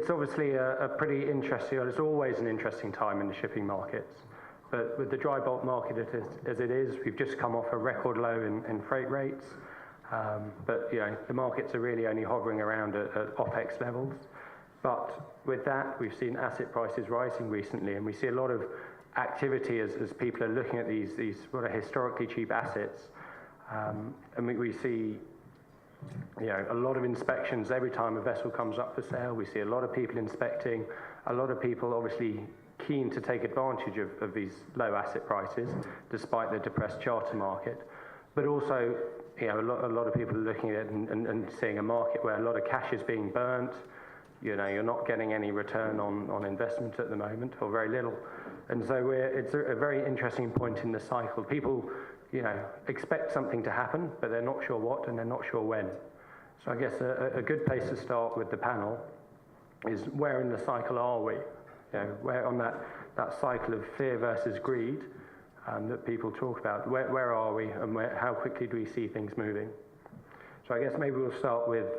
it's obviously a pretty interesting, it's always an interesting time in the shipping markets. But with the dry bulk market as it is, we've just come off a record low in freight rates. But the markets are really only hovering around at OPEX levels. But with that, we've seen asset prices rising recently, and we see a lot of activity as people are looking at these what are historically cheap assets. And we see a lot of inspections every time a vessel comes up for sale. We see a lot of people inspecting, a lot of people obviously keen to take advantage of these low asset prices, despite the depressed charter market. But also, a lot of people are looking at it and seeing a market where a lot of cash is being burnt. You're not getting any return on investment at the moment, or very little. And so it's a very interesting point in the cycle. People, expect something to happen, but they're not sure what, and they're not sure when. So I guess a good place to start with the panel is, where in the cycle are we? Where on that cycle of fear versus greed that people talk about, where are we, and how quickly do we see things moving? So I guess maybe we'll start with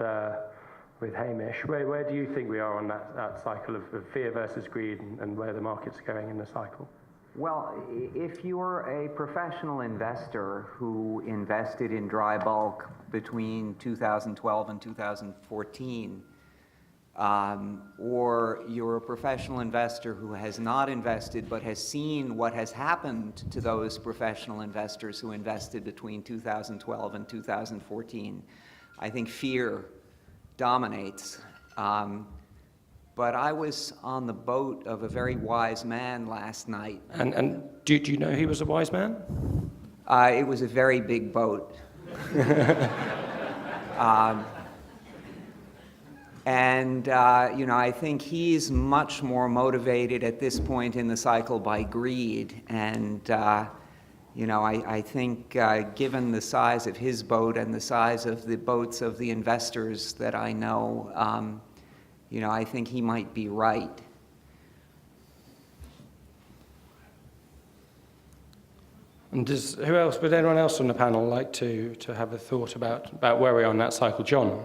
Hamish. Where do you think we are on that cycle of fear versus greed, and where the market's going in the cycle? Well, if you're a professional investor who invested in dry bulk between 2012 and 2014, or you're a professional investor who has not invested but has seen what has happened to those professional investors who invested between 2012 and 2014, I think fear dominates. But I was on the boat of a very wise man last night. And do you know he was a wise man? It was a very big boat. I think he's much more motivated at this point in the cycle by greed. And, I think given the size of his boat and the size of the boats of the investors that I know, I think he might be right. And would anyone else on the panel like to have a thought about where we are on that cycle? John?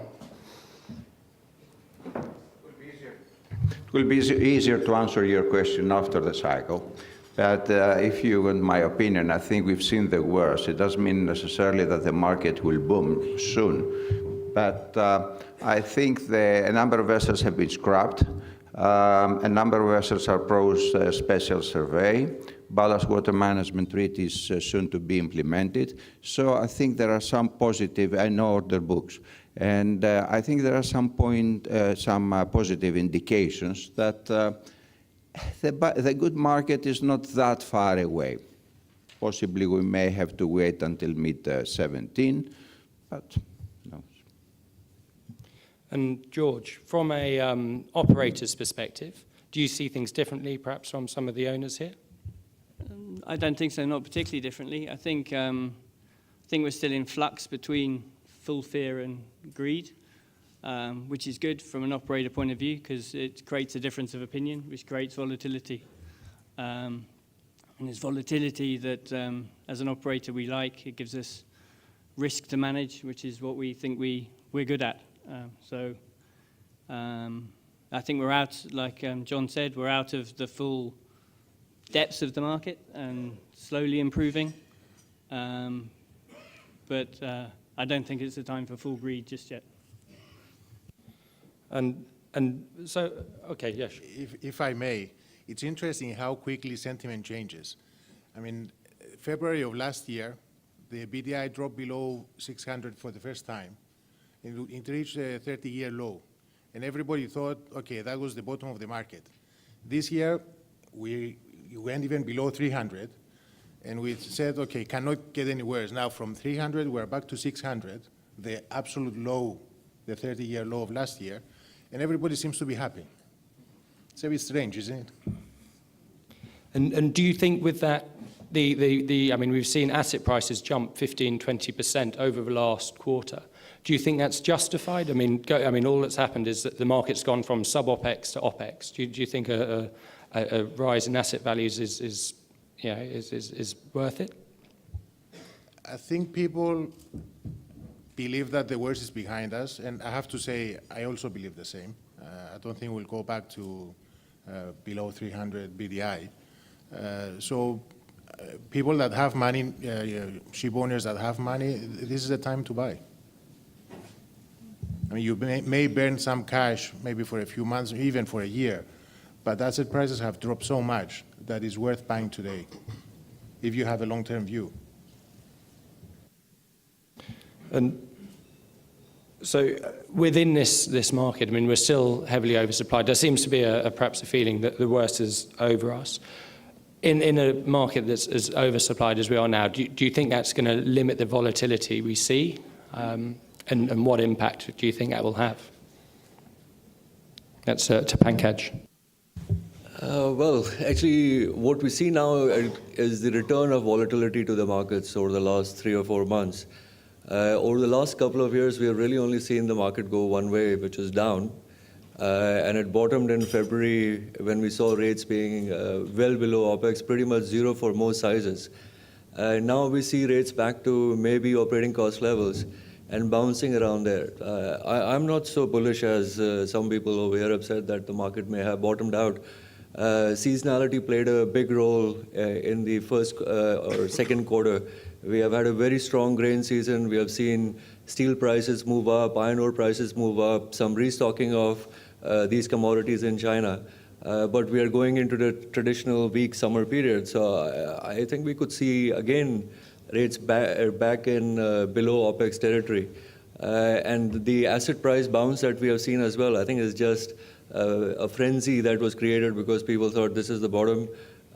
It will be easier to answer your question after the cycle. But if you want my opinion, I think we've seen the worst. It doesn't mean necessarily that the market will boom soon. But I think a number of vessels have been scrapped. A number of vessels are special survey. Ballast water management treaties soon to be implemented. So I think there are some positive, I know order books. And I think there are some positive indications that the good market is not that far away. Possibly we may have to wait until mid-17, but no. And George, from a operator's perspective, do you see things differently perhaps from some of the owners here? I don't think so, not particularly differently. I think we're still in flux between full fear and greed, which is good from an operator point of view because it creates a difference of opinion, which creates volatility. And there's volatility that, as an operator, we like. It gives us risk to manage, which is what we think we're good at. I think we're out, like John said, we're out of the full depths of the market and slowly improving. But I don't think it's the time for full greed just yet. And so, okay, yes. If I may, it's interesting how quickly sentiment changes. I mean, February of last year, the BDI dropped below 600 for the first time. It reached a 30-year low. And everybody thought, okay, that was the bottom of the market. This year, we went even below 300. And we said, okay, cannot get any worse. Now from 300, we're back to 600, the absolute low, the 30-year low of last year. And everybody seems to be happy. It's a bit strange, isn't it? And do you think with that, I mean, we've seen asset prices jump 15-20% over the last quarter. Do you think that's justified? I mean, all that's happened is that the market's gone from sub-OPEX to OPEX. Do you think a rise in asset values is worth it? I think people believe that the worst is behind us, and I have to say, I also believe the same. I don't think we'll go back to below 300 BDI. So people that have money, ship owners that have money, this is the time to buy. I mean, you may burn some cash maybe for a few months, even for a year, but asset prices have dropped so much that it's worth buying today if you have a long-term view. And so within this market, I mean, we're still heavily oversupplied. There seems to be perhaps a feeling that the worst is over us. In a market that's as oversupplied as we are now, do you think that's going to limit the volatility we see? And what impact do you think that will have? That's to Pankaj. Well, actually, what we see now is the return of volatility to the markets over the last 3 or 4 months. Over the last couple of years, we have really only seen the market go one way, which is down. And it bottomed in February when we saw rates being well below OPEX, pretty much zero for most sizes. Now we see rates back to maybe operating cost levels and bouncing around there. I'm not so bullish as some people over here have said that the market may have bottomed out. Seasonality played a big role in the first or second quarter. We have had a very strong grain season. We have seen steel prices move up, iron ore prices move up, some restocking of these commodities in China. But we are going into the traditional weak summer period. So I think we could see, again, rates back in below OPEX territory. And the asset price bounce that we have seen as well, I think is just a frenzy that was created because people thought this is the bottom.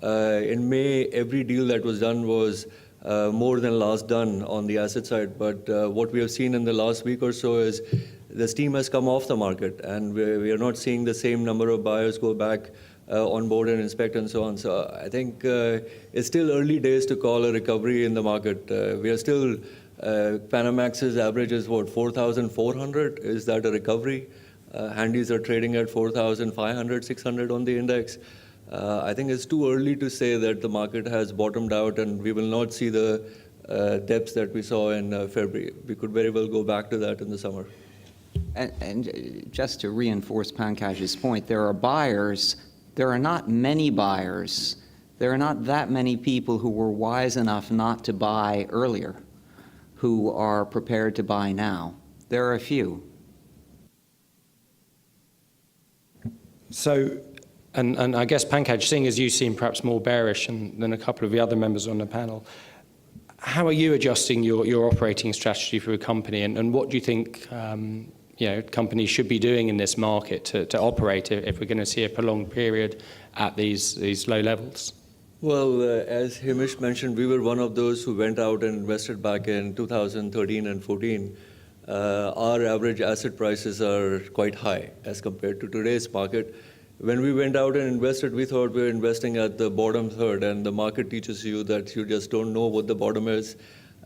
In May, every deal that was done was more than last done on the asset side. But what we have seen in the last week or so is the steam has come off the market, and we are not seeing the same number of buyers go back on board and inspect and so on. So I think it's still early days to call a recovery in the market. We are still, Panamax's average is what, 4,400? Is that a recovery? Handies are trading at 4,500, 600 on the index. I think it's too early to say that the market has bottomed out and we will not see the depths that we saw in February. We could very well go back to that in the summer. And just to reinforce Pankaj's point, there are buyers. There are not many buyers. There are not that many people who were wise enough not to buy earlier who are prepared to buy now. There are a few. So, and I guess, Pankaj, seeing as you seem perhaps more bearish than a couple of the other members on the panel, how are you adjusting your operating strategy for a company, and what do you think companies should be doing in this market to operate if we're going to see a prolonged period at these low levels? Well, as Hamish mentioned, we were one of those who went out and invested back in 2013 and 14. Our average asset prices are quite high as compared to today's market. When we went out and invested, we thought we were investing at the bottom third, and the market teaches you that you just don't know what the bottom is.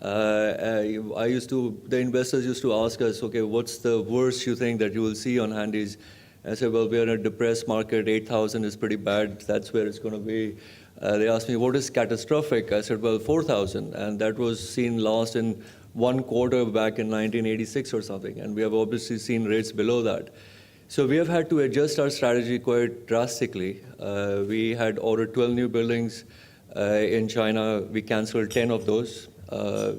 The investors used to ask us, okay, what's the worst you think that you will see on handies? I said, well, we are in a depressed market. 8,000 is pretty bad. That's where it's going to be. They asked me, what is catastrophic? I said, well, 4,000. And that was seen last in one quarter back in 1986 or something. And we have obviously seen rates below that. So we have had to adjust our strategy quite drastically. We had ordered 12 new buildings in China. We canceled 10 of those.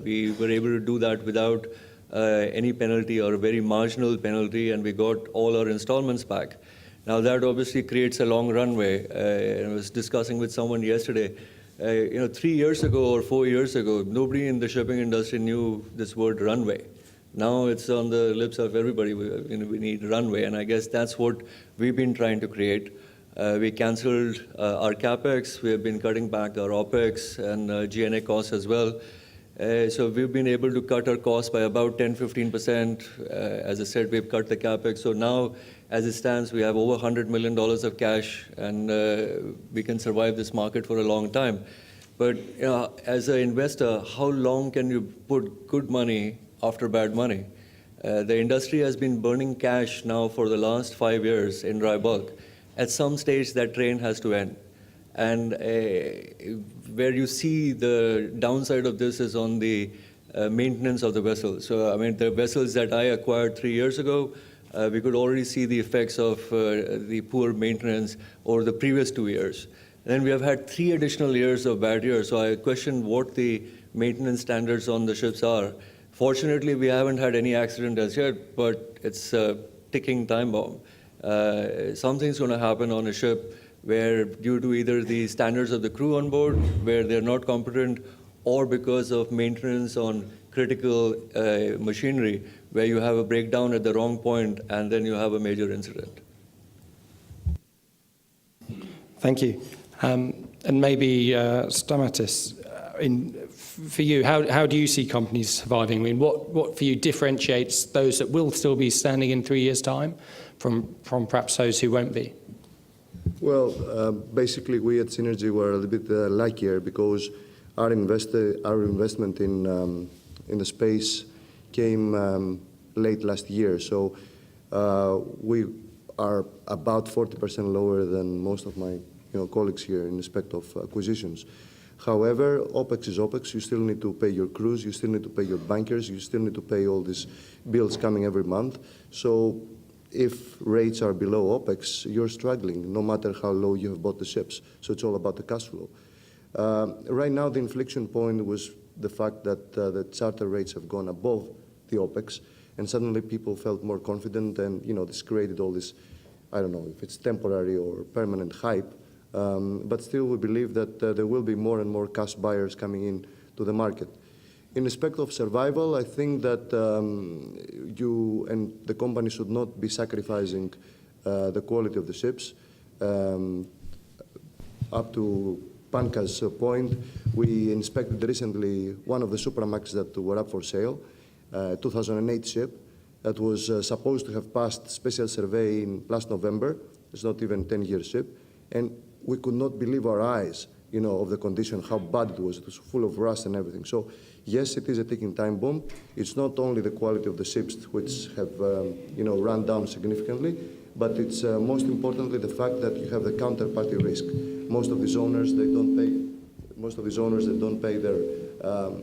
We were able to do that without any penalty or a very marginal penalty, and we got all our installments back. Now that obviously creates a long runway. I was discussing with someone yesterday, 3 years ago or 4 years ago, nobody in the shipping industry knew this word runway. Now it's on the lips of everybody. We need runway, and I guess that's what we've been trying to create. We canceled our capex. We have been cutting back our OPEX and G&A costs as well. So we've been able to cut our costs by about 10-15%. As I said, we've cut the capex. So now, as it stands, we have over $100 million of cash, and we can survive this market for a long time. But as an investor, how long can you put good money after bad money? The industry has been burning cash now for the last 5 years in dry bulk. At some stage, that train has to end. And where you see the downside of this is on the maintenance of the vessels. So, I mean, the vessels that I acquired 3 years ago, we could already see the effects of the poor maintenance over the previous 2 years. Then we have had 3 additional years of bad years, so I question what the maintenance standards on the ships are. Fortunately, we haven't had any accident as yet, but it's a ticking time bomb. Something's going to happen on a ship where, due to either the standards of the crew on board, where they're not competent, or because of maintenance on critical machinery, where you have a breakdown at the wrong point and then you have a major incident. Thank you. And maybe Stamatis, for you, how do you see companies surviving? I mean, what for you differentiates those that will still be standing in 3 years' time from perhaps those who won't be? Well, basically, we at Seanergy were a little bit luckier because our investment in the space came late last year. So we are about 40% lower than most of my colleagues here in respect of acquisitions. However, OPEX is OPEX. You still need to pay your crews, you still need to pay your bankers, you still need to pay all these bills coming every month. So if rates are below OPEX, you're struggling, no matter how low you have bought the ships. So it's all about the cash flow. Right now, the inflection point was the fact that the charter rates have gone above the OPEX, and suddenly people felt more confident, and this created all this, I don't know if it's temporary or permanent hype, but still we believe that there will be more and more cash buyers coming in to the market. In respect of survival, I think that you and the company should not be sacrificing the quality of the ships. Up to Pankaj's point, we inspected recently one of the Supramax that were up for sale, 2008 ship that was supposed to have passed special survey in last November. It's not even 10-year ship, and we could not believe our eyes, of the condition, how bad it was. It was full of rust and everything. So yes, it is a ticking time bomb. It's not only the quality of the ships which have, run down significantly, but it's most importantly the fact that you have the counterparty risk. Most of these owners, they don't pay. Most of these owners, they don't pay their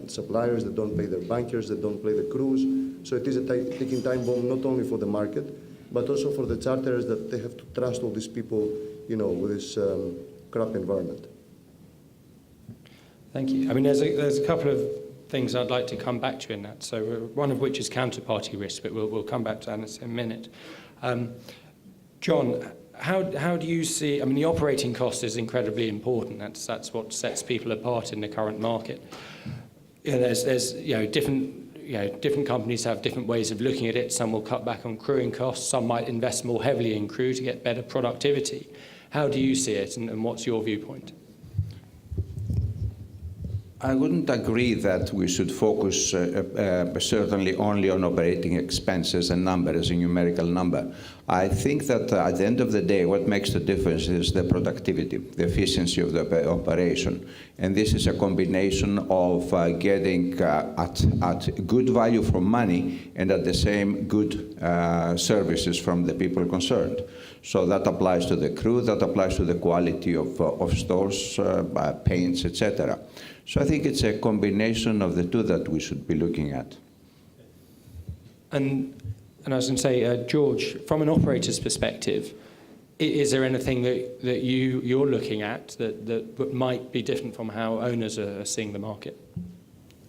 suppliers, they don't pay their bankers, they don't pay the crews. So it is a ticking time bomb not only for the market, but also for the charterers that they have to trust all these people, with this crap environment. Thank you. I mean, there's a couple of things I'd like to come back to in that. So one of which is counterparty risk, but we'll come back to that in a minute. John, how do you see? I mean, the operating cost is incredibly important. That's what sets people apart in the current market. There's different companies have different ways of looking at it. Some will cut back on crewing costs. Some might invest more heavily in crew to get better productivity. How do you see it, and what's your viewpoint? I wouldn't agree that we should focus certainly only on operating expenses and numbers, a numerical number. I think that at the end of the day, what makes the difference is the productivity, the efficiency of the operation. And this is a combination of getting at good value for money and at the same good services from the people concerned. So that applies to the crew, that applies to the quality of stores, paints, etc. So I think it's a combination of the two that we should be looking at. And I was going to say, George, from an operator's perspective, is there anything that you're looking at that might be different from how owners are seeing the market?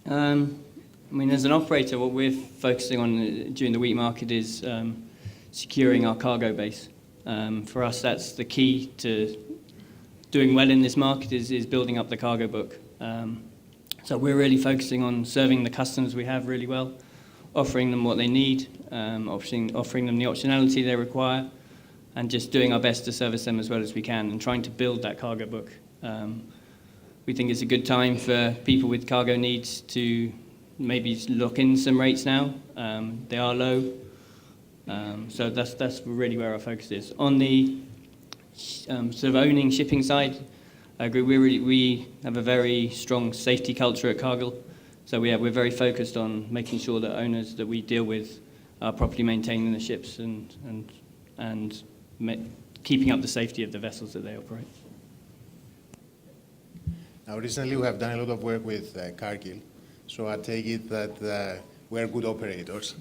I mean, as an operator, what we're focusing on during the weak market is securing our cargo base. For us, that's the key to doing well in this market is building up the cargo book. So we're really focusing on serving the customers we have really well, offering them what they need, offering them the optionality they require, and just doing our best to service them as well as we can and trying to build that cargo book. We think it's a good time for people with cargo needs to maybe lock in some rates now. They are low. So that's really where our focus is. On the sort of owning shipping side, I agree. We have a very strong safety culture at Cargill, so we're very focused on making sure that owners that we deal with are properly maintaining the ships and keeping up the safety of the vessels that they operate. Now, recently we have done a lot of work with Cargill, so I take it that we're good operators.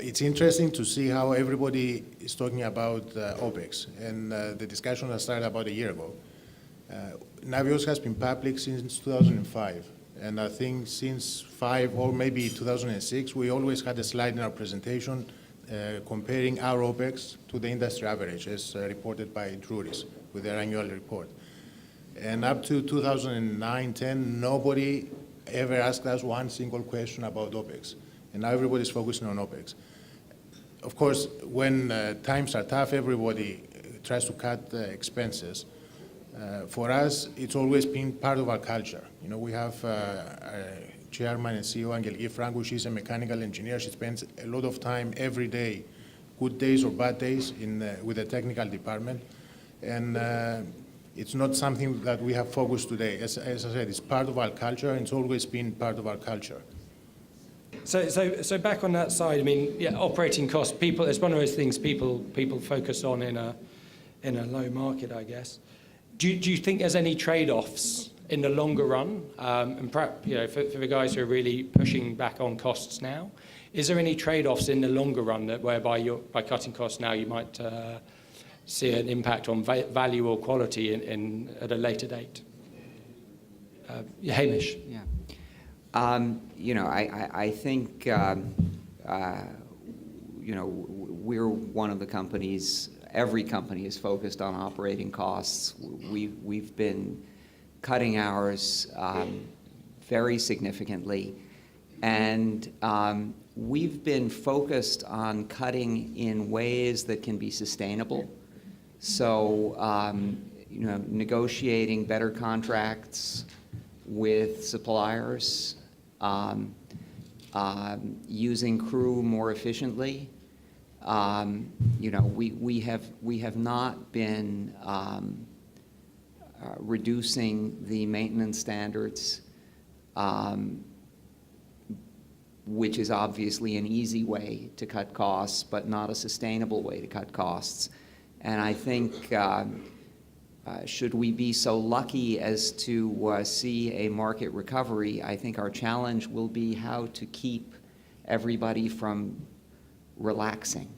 It's interesting to see how everybody is talking about OPEX, and the discussion has started about a year ago. Navios has been public since 2005, and I think since 5 or maybe 2006, we always had a slide in our presentation comparing our OPEX to the industry average, as reported by Drewry's with their annual report. And up to 2009-10, nobody ever asked us one single question about OPEX. And now everybody's focusing on OPEX. Of course, when times are tough, everybody tries to cut expenses. For us, it's always been part of our culture. You know, we have our chairman and CEO, Anangel Franco. She's a mechanical engineer. She spends a lot of time every day, good days or bad days, with the technical department. And it's not something that we have focused today. As I said, it's part of our culture, and it's always been part of our culture. So back on that side, I mean, yeah, operating costs. People, it's one of those things people focus on in a low market, I guess. Do you think there's any trade-offs in the longer run? And perhaps, you know, for the guys who are really pushing back on costs now, is there any trade-offs in the longer run that whereby by cutting costs now you might see an impact on value or quality at a later date? Hamish. Yeah. You know, I think, you know, we're one of the companies, every company is focused on operating costs. We've been cutting ours very significantly. And we've been focused on cutting in ways that can be sustainable. So, you know, negotiating better contracts with suppliers, using crew more efficiently. You know, we have not been reducing the maintenance standards, which is obviously an easy way to cut costs, but not a sustainable way to cut costs. And I think should we be so lucky as to see a market recovery, I think our challenge will be how to keep everybody from relaxing.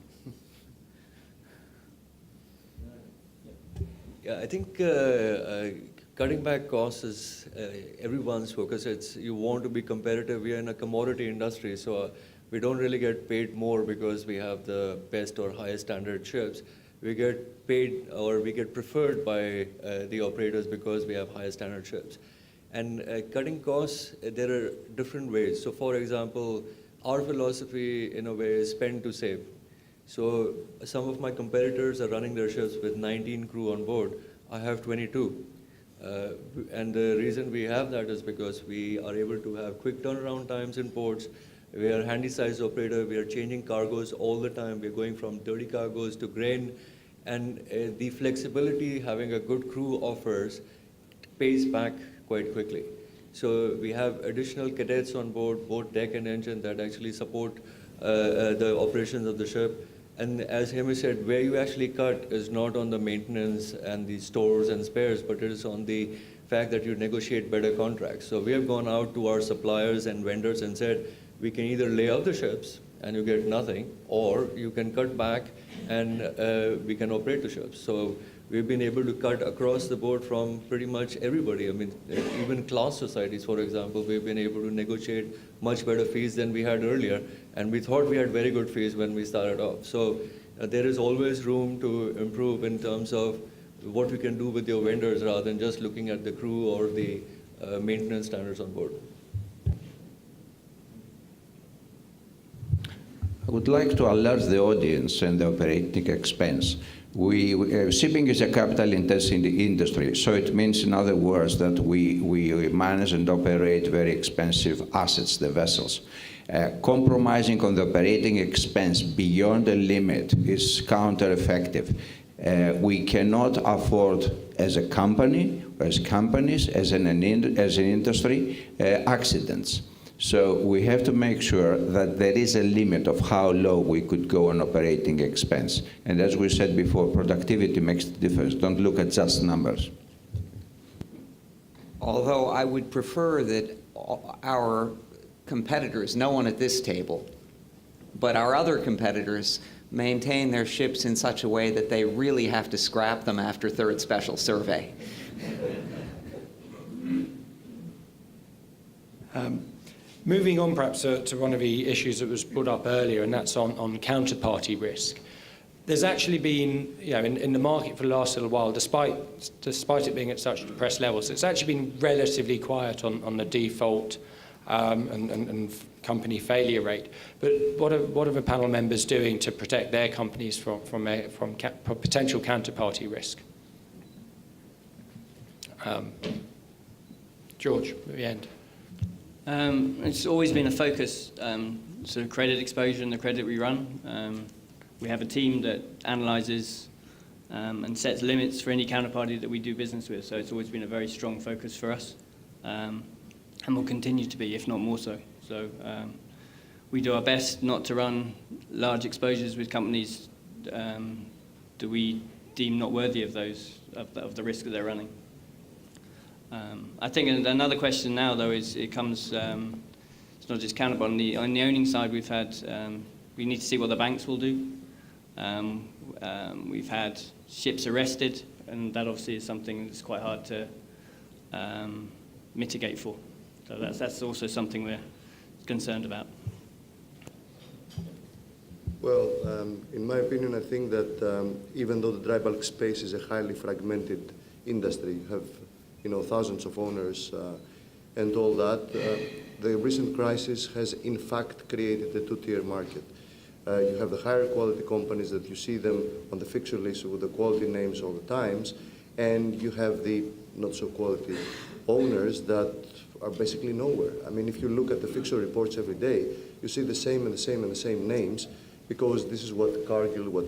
Yeah, I think cutting back costs is everyone's focus. It's you want to be competitive. We are in a commodity industry, so we don't really get paid more because we have the best or highest standard ships. We get paid or we get preferred by the operators because we have higher standard ships. And cutting costs, there are different ways. So for example, our philosophy in a way is spend to save. So some of my competitors are running their ships with 19 crew on board. I have 22. And the reason we have that is because we are able to have quick turnaround times in ports. We are a handy-sized operator. We are changing cargoes all the time. We're going from dirty cargoes to grain. And the flexibility having a good crew offers pays back quite quickly. So we have additional cadets on board, both deck and engine, that actually support the operations of the ship. And as Hamish said, where you actually cut is not on the maintenance and the stores and spares, but it is on the fact that you negotiate better contracts. So we have gone out to our suppliers and vendors and said, we can either lay off the ships and you get nothing, or you can cut back and we can operate the ships. So we've been able to cut across the board from pretty much everybody. I mean, even class societies, for example, we've been able to negotiate much better fees than we had earlier, and we thought we had very good fees when we started off. So there is always room to improve in terms of what we can do with your vendors rather than just looking at the crew or the maintenance standards on board. I would like to alert the audience and the operating expense. Shipping is a capital-intensive industry, so it means, in other words, that we manage and operate very expensive assets, the vessels. Compromising on the operating expense beyond the limit is counter-effective. We cannot afford, as a company, as companies, as an industry, accidents. So we have to make sure that there is a limit of how low we could go on operating expense. And as we said before, productivity makes the difference. Don't look at just numbers. Although I would prefer that our competitors, no one at this table, But our other competitors maintain their ships in such a way that they really have to scrap them after third special survey. Moving on perhaps to one of the issues that was brought up earlier, and that's on counterparty risk. There's actually been, in the market for the last little while, despite it being at such depressed levels, it's actually been relatively quiet on the default and company failure rate. But what are the panel members doing to protect their companies from potential counterparty risk? George, at the end. It's always been a focus, sort of credit exposure and the credit we run. We have a team that analyzes and sets limits for any counterparty that we do business with, so it's always been a very strong focus for us, and will continue to be, if not more so. So we do our best not to run large exposures with companies that we deem not worthy of of the risk that they're running. I think another question now, though, is it's not just counterparty. On the owning side, we've had, we need to see what the banks will do. We've had ships arrested, and that obviously is something that's quite hard to mitigate for. So that's also something we're concerned about. Well, in my opinion, I think that even though the dry bulk space is a highly fragmented industry, you have thousands of owners and all that, the recent crisis has in fact created a two-tier market. You have the higher quality companies that you see them on the fixture list with the quality names all the times, and you have the not so quality owners that are basically nowhere. I mean, if you look at the fixture reports every day, you see the same and the same and the same names, because this is what Cargill, what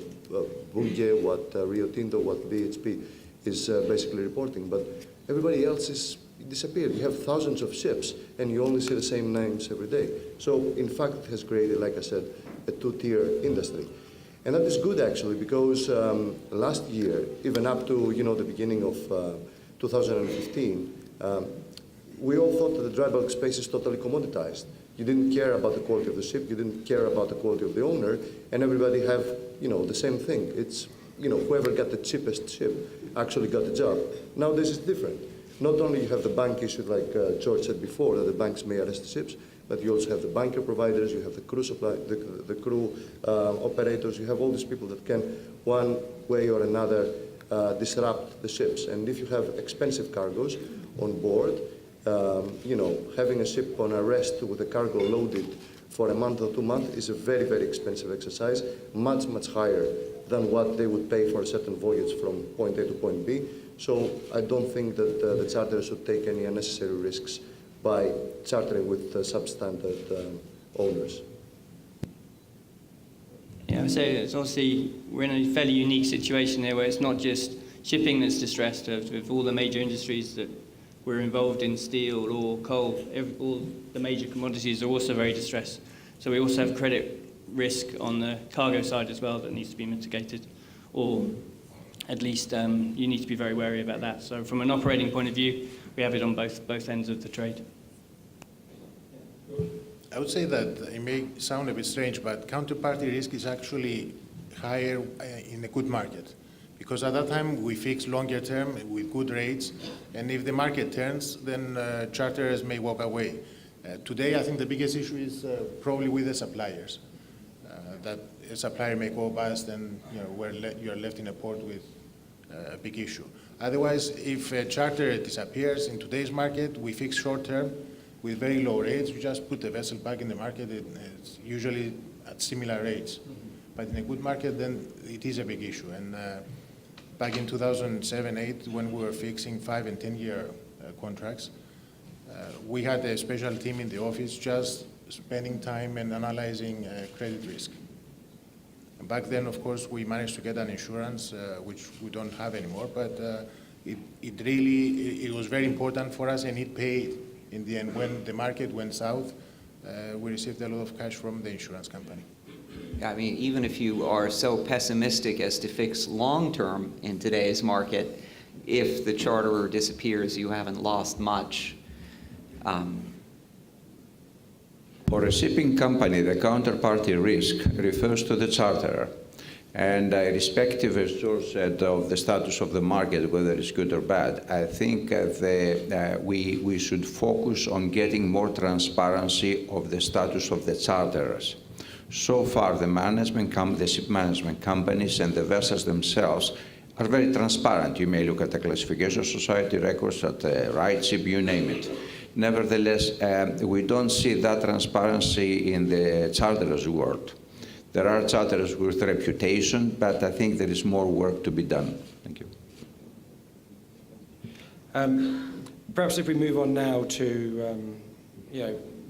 Bunge, what Rio Tinto, what BHP is basically reporting. But everybody else is disappeared. You have thousands of ships, and you only see the same names every day. So, in fact, it has created, like I said, a two-tier industry. And that is good, actually, because last year, even up to the beginning of 2015, we all thought that the dry bulk space is totally commoditized. You didn't care about the quality of the ship, you didn't care about the quality of the owner, and everybody have the same thing. It's whoever got the cheapest ship actually got the job. Now this is different. Not only you have the bank issue, like George said before, that the banks may arrest the ships, but you also have the bunker providers, you have the crew supply, the crew operators, you have all these people that can, one way or another, disrupt the ships. And if you have expensive cargoes on board, having a ship on arrest with a cargo loaded for a month or 2 months is a very, very expensive exercise, much, much higher than what they would pay for a certain voyage from point A to point B. So I don't think that the charterers should take any unnecessary risks by chartering with substandard owners. Yeah, I would say it's obviously we're in a fairly unique situation here, where it's not just shipping that's distressed. With all the major industries that we're involved in, steel, oil, coal, all the major commodities are also very distressed. So we also have credit risk on the cargo side as well that needs to be mitigated, or at least you need to be very wary about that. So from an operating point of view, we have it on both ends of the trade. I would say that it may sound a bit strange, but counterparty risk is actually higher in a good market, because at that time we fix longer term with good rates, and if the market turns, then charterers may walk away. Today, I think the biggest issue is probably with the suppliers. That a supplier may go bust, and you are left in a port with a big issue. Otherwise, if a charter disappears in today's market, we fix short term with very low rates. You just put the vessel back in the market. It's usually at similar rates. Mm-hmm. But in a good market, then it is a big issue. And back in 2007-8, when we were fixing 5- and 10-year contracts, we had a special team in the office just spending time and analyzing credit risk. And back then, of course, we managed to get an insurance, which we don't have anymore, but it was very important for us, and it paid in the end. When the market went south, we received a lot of cash from the insurance company. I mean, even if you are so pessimistic as to fix long-term in today's market, if the charterer disappears, you haven't lost much. For a shipping company, the counterparty risk refers to the charterer. And irrespective, as George said, of the status of the market, whether it's good or bad, I think we should focus on getting more transparency of the status of the charterers. So far, the ship management companies and the vessels themselves are very transparent. You may look at the classification society records, at the right ship, you name it. Nevertheless, we don't see that transparency in the charterers' world. There are charterers with reputation, but I think there is more work to be done. Thank you. Perhaps if we move on now to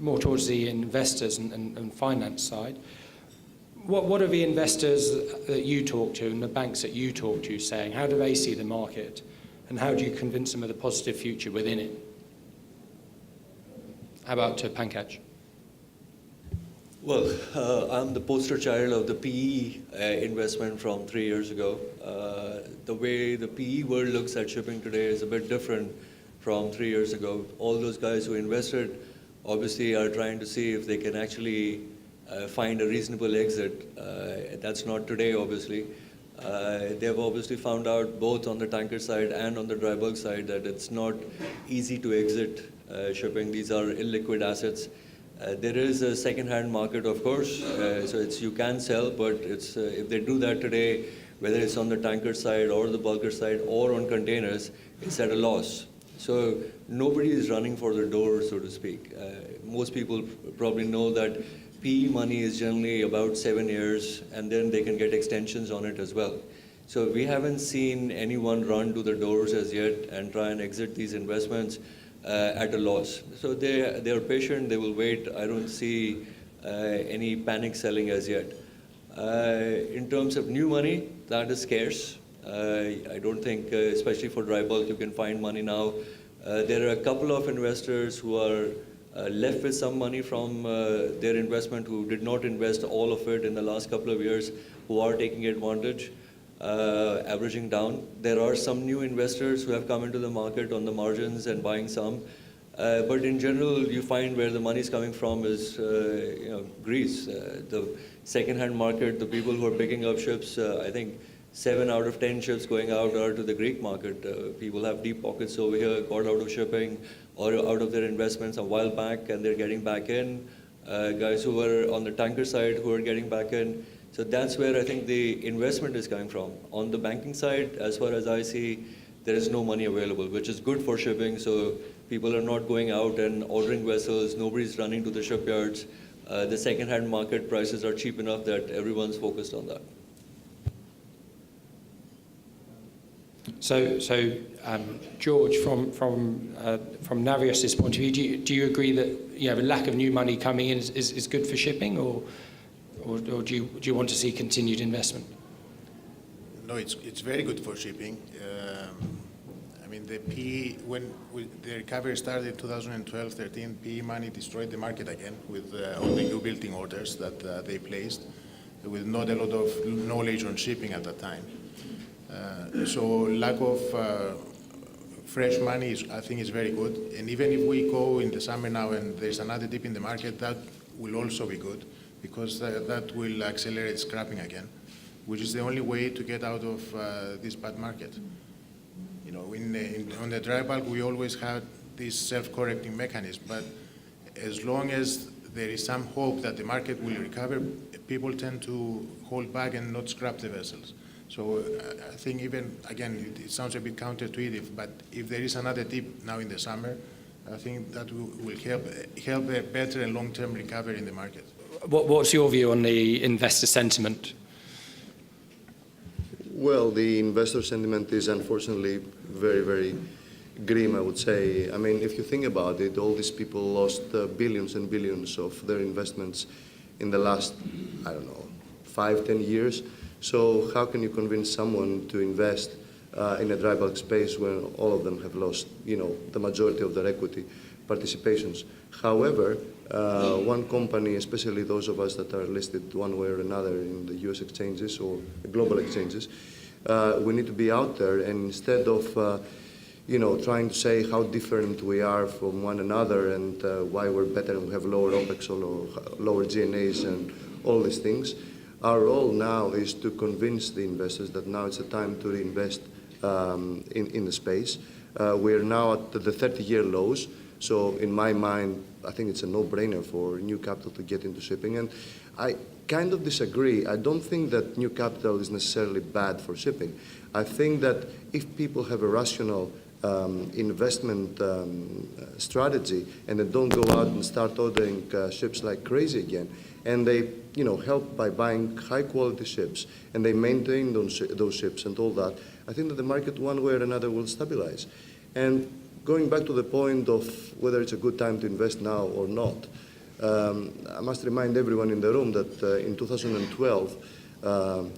more towards the investors and finance side, what are the investors that you talk to and the banks that you talk to saying? How do they see the market, and how do you convince them of the positive future within it? How about Pankaj? Well, I'm the poster child of the PE investment from 3 years ago. The way the PE world looks at shipping today is a bit different from 3 years ago. All those guys who invested obviously are trying to see if they can actually find a reasonable exit. That's not today, obviously. They've obviously found out both on the tanker side and on the dry bulk side that it's not easy to exit shipping. These are illiquid assets. There is a second-hand market, of course, so you can sell, but it's, if they do that today, whether it's on the tanker side or the bulker side or on containers, it's at a loss. So nobody is running for the door, so to speak. Most people probably know that PE money is generally about 7 years, and then they can get extensions on it as well. So we haven't seen anyone run to the doors as yet and try and exit these investments at a loss. So they are patient, they will wait. I don't see any panic selling as yet. In terms of new money, that is scarce. I don't think, especially for dry bulk, you can find money now. There are a couple of investors who are left with some money from their investment, who did not invest all of it in the last couple of years, who are taking advantage, averaging down. There are some new investors who have come into the market on the margins and buying some. But in general, you find where the money is coming from is Greece. The second-hand market, the people who are picking up ships, I think 7 out of 10 ships going out are to the Greek market. People have deep pockets over here, got out of shipping or out of their investments a while back, and they're getting back in. Guys who were on the tanker side who are getting back in. So that's where I think the investment is coming from. On the banking side, as far as I see, there is no money available, which is good for shipping. So people are not going out and ordering vessels. Nobody's running to the shipyards. The second-hand market prices are cheap enough that everyone's focused on that. So George, from Navios' point of view, do you agree that the lack of new money coming in is good for shipping, or do you want to see continued investment? No, it's very good for shipping. I mean, the PE, when the recovery started in 2012-13, PE money destroyed the market again with all the new building orders that they placed, with not a lot of knowledge on shipping at that time. So lack of fresh money, I think, is very good. And even if we go in the summer now and there's another dip in the market, that will also be good, because that will accelerate scrapping again, which is the only way to get out of this bad market. You know, on the dry bulk, we always had this self-correcting mechanism, but as long as there is some hope that the market will recover, people tend to hold back and not scrap the vessels. So I think even, again, it sounds a bit counterintuitive, but if there is another dip now in the summer, I think that will help a better and long-term recovery in the market. What's your view on the investor sentiment? Well, the investor sentiment is unfortunately very, very grim, I would say. I mean, if you think about it, all these people lost billions and billions of their investments in the last, I don't know, 5-10 years. So how can you convince someone to invest in a dry bulk space when all of them have lost, the majority of their equity participations? However, one company, especially those of us that are listed one way or another in the US exchanges or global exchanges, we need to be out there, and instead of trying to say how different we are from one another and why we're better and we have lower OPEX or lower G&As and all these things. Our role now is to convince the investors that now it's a time to reinvest in the space. We're now at the 30-year lows, so in my mind, I think it's a no-brainer for new capital to get into shipping. And I kind of disagree. I don't think that new capital is necessarily bad for shipping. I think that if people have a rational investment strategy and they don't go out and start ordering ships like crazy again, and they help by buying high-quality ships, and they maintain those ships and all that, I think that the market one way or another will stabilize. And going back to the point of whether it's a good time to invest now or not, I must remind everyone in the room that in 2012,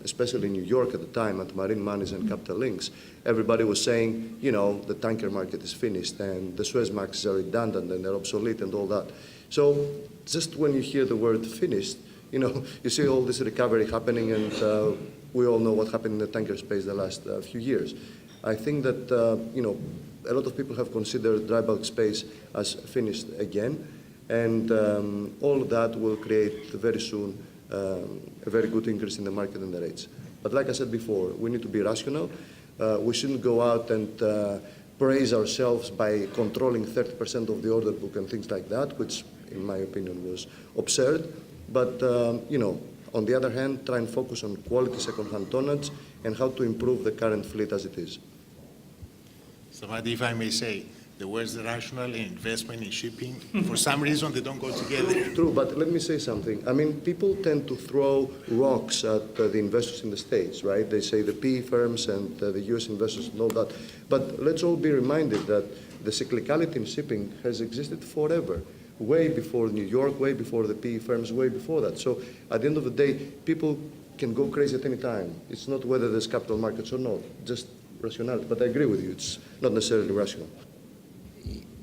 especially in New York at the time, at Marine Money's and Capital Links, everybody was saying, the tanker market is finished and the Suezmaxes are redundant and they're obsolete and all that. So just when you hear the word finished, you see all this recovery happening, and we all know what happened in the tanker space the last few years. I think that, a lot of people have considered dry bulk space as finished again, and all of that will create very soon a very good increase in the market and the rates. But like I said before, we need to be rational. We shouldn't go out and praise ourselves by controlling 30% of the order book and things like that, which in my opinion was absurd. But, on the other hand, try and focus on quality second-hand tonnage and how to improve the current fleet as it is. Stamatis, if I may say, the words rational and investment in shipping, for some reason, they don't go together. True, but let me say something. I mean, people tend to throw rocks at the investors in the States, right? They say the PE firms and the US investors and all that. But let's all be reminded that the cyclicality in shipping has existed forever. Way before New York, way before the PE firms, way before that. So at the end of the day, people can go crazy at any time. It's not whether there's capital markets or not, just rationality. But I agree with you, it's not necessarily rational.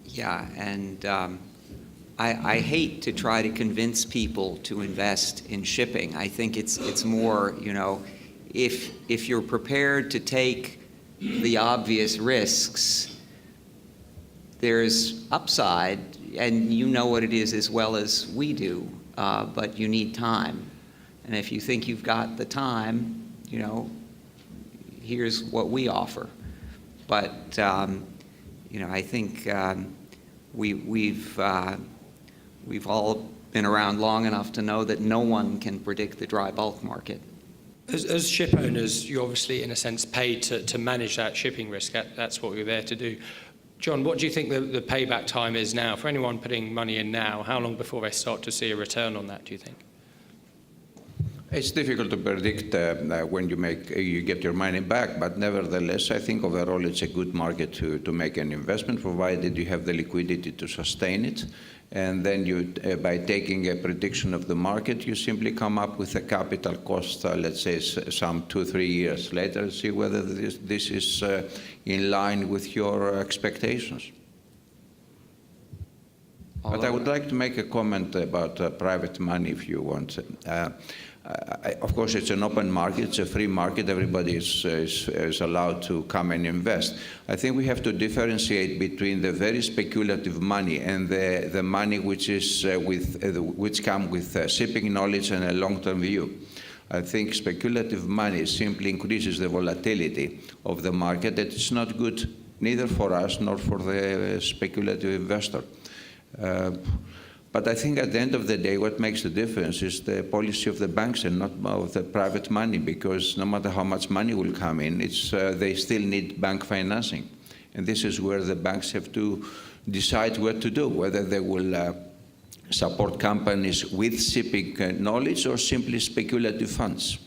Yeah, and I hate to try to convince people to invest in shipping. I think it's more, if you're prepared to take the obvious risks, there's upside, and you know what it is as well as we do, but you need time. And if you think you've got the time, here's what we offer. But, I think we've all been around long enough to know that no one can predict the dry bulk market. As ship owners, you're obviously, in a sense, paid to manage that shipping risk. That's what you're there to do. John, what do you think the payback time is now? For anyone putting money in now, how long before they start to see a return on that, do you think? It's difficult to predict when you get your money back, but nevertheless, I think overall it's a good market to make an investment, provided you have the liquidity to sustain it. And then by taking a prediction of the market, you simply come up with a capital cost, let's say some 2-3 years later, and see whether this is in line with your expectations. But I would like to make a comment about private money, if you want. Of course, it's an open market, it's a free market, everybody is allowed to come and invest. I think we have to differentiate between the very speculative money and the money which is which come with shipping knowledge and a long-term view. I think speculative money simply increases the volatility of the market. It's not good neither for us nor for the speculative investor. But I think at the end of the day, what makes the difference is the policy of the banks and not of the private money, because no matter how much money will come in, they still need bank financing. And this is where the banks have to decide what to do, whether they will support companies with shipping knowledge or simply speculative funds.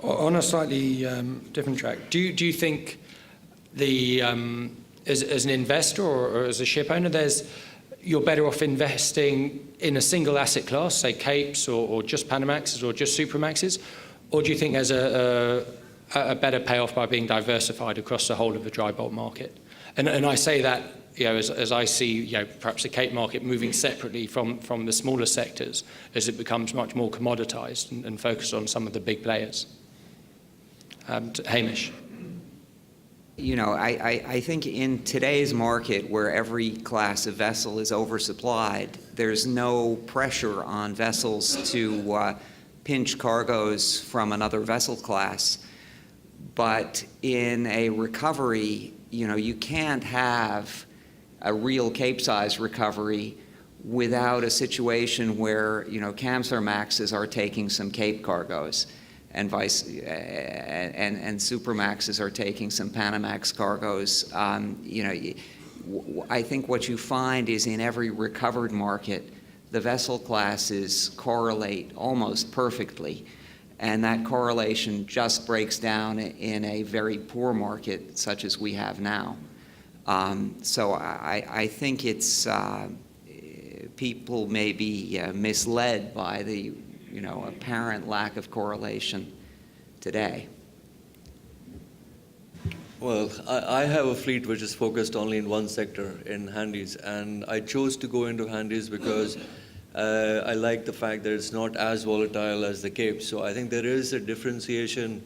On a slightly different track, do you think as an investor or as a ship owner, you're better off investing in a single asset class, say Capes or just Panamaxes or just Supramaxes, or do you think there's a better payoff by being diversified across the whole of the dry bulk market? And I say that as I see perhaps the Cape market moving separately from the smaller sectors as it becomes much more commoditized and focused on some of the big players. Hamish. You know, I think in today's market where every class of vessel is oversupplied, there's no pressure on vessels to pinch cargoes from another vessel class. But in a recovery, you know, you can't have a real Capesize recovery without a situation where, you know, Kamsarmaxes are taking some Cape cargoes and Supramaxes are taking some Panamax cargoes. You know, I think what you find is in every recovered market, the vessel classes correlate almost perfectly, and that correlation just breaks down in a very poor market such as we have now. So I think it's people may be misled by the, you know, apparent lack of correlation today. Well, I have a fleet which is focused only in one sector, in handies, and I chose to go into handies because I like the fact that it's not as volatile as the Capes. So I think there is a differentiation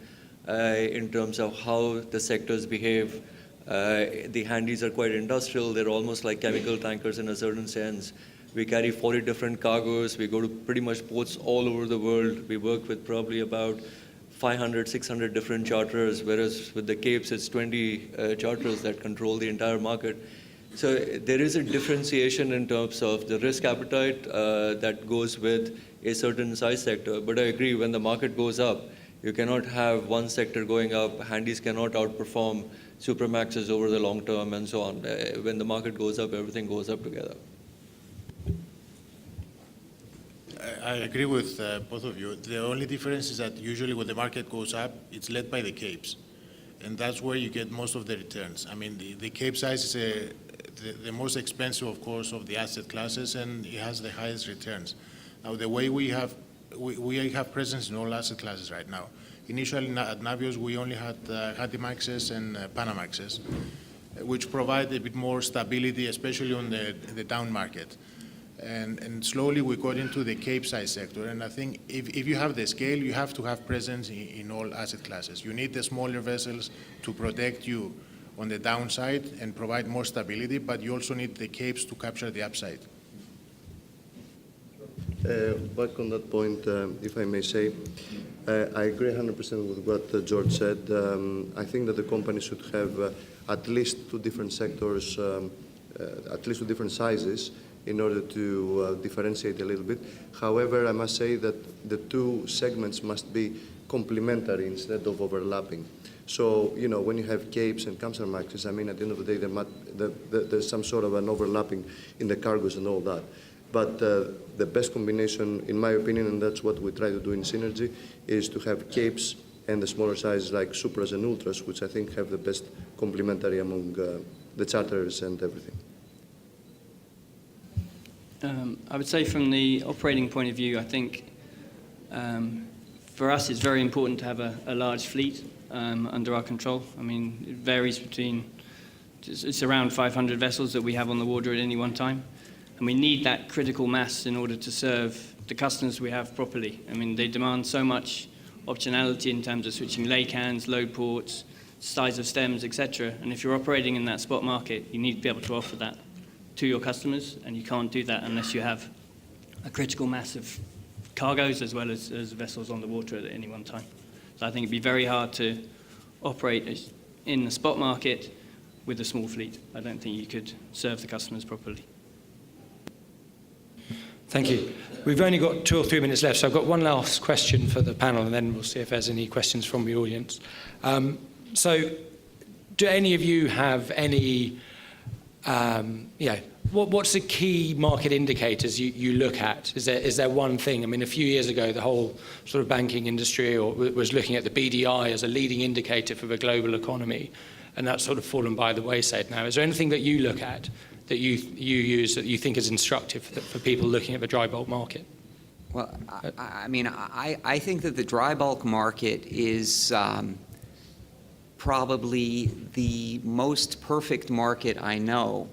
in terms of how the sectors behave. The handies are quite industrial. They're almost like chemical tankers in a certain sense. We carry 40 different cargoes. We go to pretty much ports all over the world. We work with probably about 500, 600 different charterers, whereas with the Capes, it's 20 charterers that control the entire market. So there is a differentiation in terms of the risk appetite that goes with a certain size sector. But I agree, when the market goes up, you cannot have one sector going up. Handies cannot outperform Supramaxes over the long term and so on. When the market goes up, everything goes up together. I agree with both of you. The only difference is that usually when the market goes up, it's led by the Capes. And that's where you get most of the returns. I mean, the Capesize is the most expensive, of course, of the asset classes, and it has the highest returns. Now, the way we have presence in all asset classes right now. Initially at Navios, we only had Handymaxes and Panamaxes, which provide a bit more stability, especially on the down market. And slowly we got into the Capesize sector. And I think if you have the scale, you have to have presence in all asset classes. You need the smaller vessels to protect you on the downside and provide more stability, but you also need the Capes to capture the upside. Back on that point, if I may say, I agree 100% with what George said. I think that the company should have at least two different sectors, at least two different sizes, in order to differentiate a little bit. However, I must say that the two segments must be complementary instead of overlapping. So, you know, when you have Capes and Kamsarmaxes, I mean, at the end of the day, there's some sort of an overlapping in the cargoes and all that. But the best combination, in my opinion, and that's what we try to do in Seanergy, is to have Capes and the smaller sizes like Supras and Ultras, which I think have the best complementary among the charters and everything. I would say from the operating point of view, I think for us it's very important to have a large fleet under our control. I mean, it varies between, it's around 500 vessels that we have on the water at any one time. And we need that critical mass in order to serve the customers we have properly. I mean, they demand so much optionality in terms of switching lake hands, load ports, size of stems, etc. And if you're operating in that spot market, you need to be able to offer that to your customers, and you can't do that unless you have a critical mass of cargoes as well as vessels on the water at any one time. So I think it'd be very hard to operate in the spot market with a small fleet. I don't think you could serve the customers properly. Thank you. We've only got 2 or 3 minutes left, so I've got one last question for the panel, and then we'll see if there's any questions from the audience. So do any of you have any what's the key market indicators you look at? Is there one thing? I mean, a few years ago, the whole sort of banking industry was looking at the BDI as a leading indicator for the global economy, and that's sort of fallen by the wayside now. Is there anything that you look at that you use that you think is instructive for people looking at the dry bulk market? Well, I mean, I think that the dry bulk market is probably the most perfect market I know.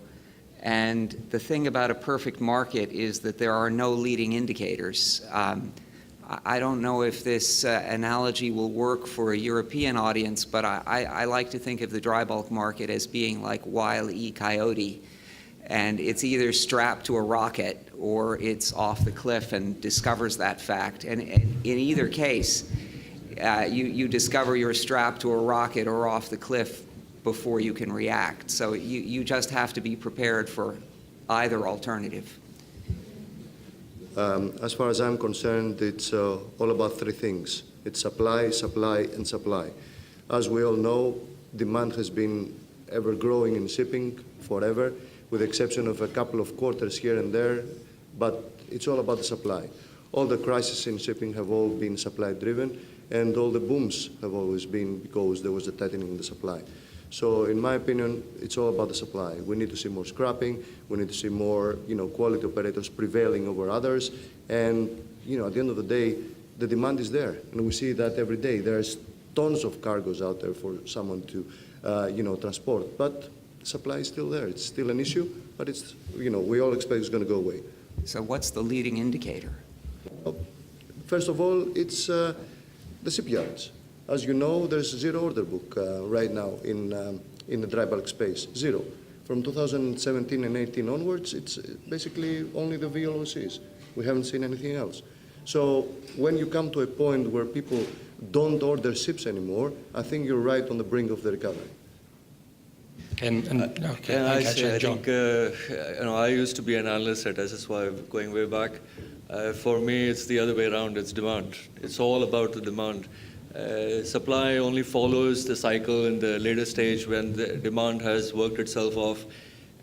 And the thing about a perfect market is that there are no leading indicators. I don't know if this analogy will work for a European audience, but I like to think of the dry bulk market as being like Wile E. Coyote. And it's either strapped to a rocket or it's off the cliff and discovers that fact. And in either case, you discover you're strapped to a rocket or off the cliff before you can react. So you just have to be prepared for either alternative. As far as I'm concerned, it's all about three things. It's supply, supply, and supply. As we all know, demand has been ever growing in shipping forever, with the exception of a couple of quarters here and there, but it's all about the supply. All the crises in shipping have all been supply-driven, and all the booms have always been because there was a tightening in the supply. So in my opinion, it's all about the supply. We need to see more scrapping. We need to see more, quality operators prevailing over others. And, at the end of the day, the demand is there. And we see that every day. There's tons of cargoes out there for someone to, transport. But supply is still there. It's still an issue, but it's, we all expect it's going to go away. So what's the leading indicator? First of all, it's the shipyards. As you know, there's zero order book right now in the dry bulk space, zero. From 2017 and 18 onwards, it's basically only the VLOCs. We haven't seen anything else. So when you come to a point where people don't order ships anymore, I think you're right on the brink of the recovery. Okay, I think I used to be an analyst at SSY going way back. For me, it's the other way around. It's demand. It's all about the demand. Supply only follows the cycle in the later stage when the demand has worked itself off,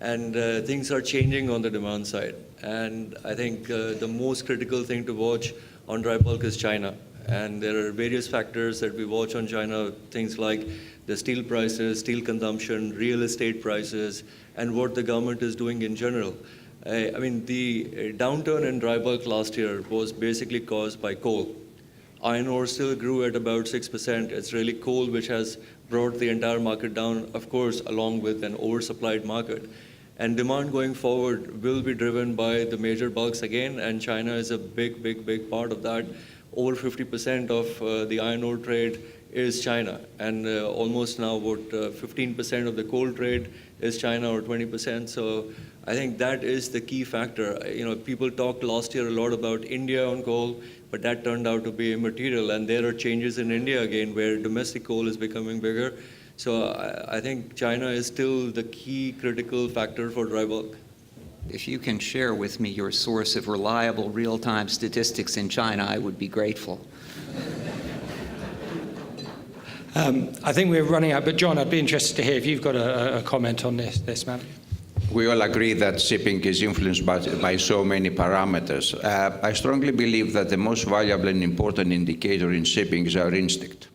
and things are changing on the demand side. And I think the most critical thing to watch on dry bulk is China. And there are various factors that we watch on China, things like the steel prices, steel consumption, real estate prices, and what the government is doing in general. I mean, the downturn in dry bulk last year was basically caused by coal. Iron ore still grew at about 6%. It's really coal which has brought the entire market down, of course, along with an oversupplied market. And demand going forward will be driven by the major bulks again, and China is a big, big, big part of that. Over 50% of the iron ore trade is China, and almost now, 15% of the coal trade is China, or 20%. So I think that is the key factor. People talked last year a lot about India on coal, but that turned out to be immaterial. And there are changes in India again, where domestic coal is becoming bigger. So I think China is still the key critical factor for dry bulk. If you can share with me your source of reliable real-time statistics in China, I would be grateful. I think we're running out, but John, I'd be interested to hear if you've got a comment on this matter. We all agree that shipping is influenced by so many parameters. I strongly believe that the most valuable and important indicator in shipping is our instinct.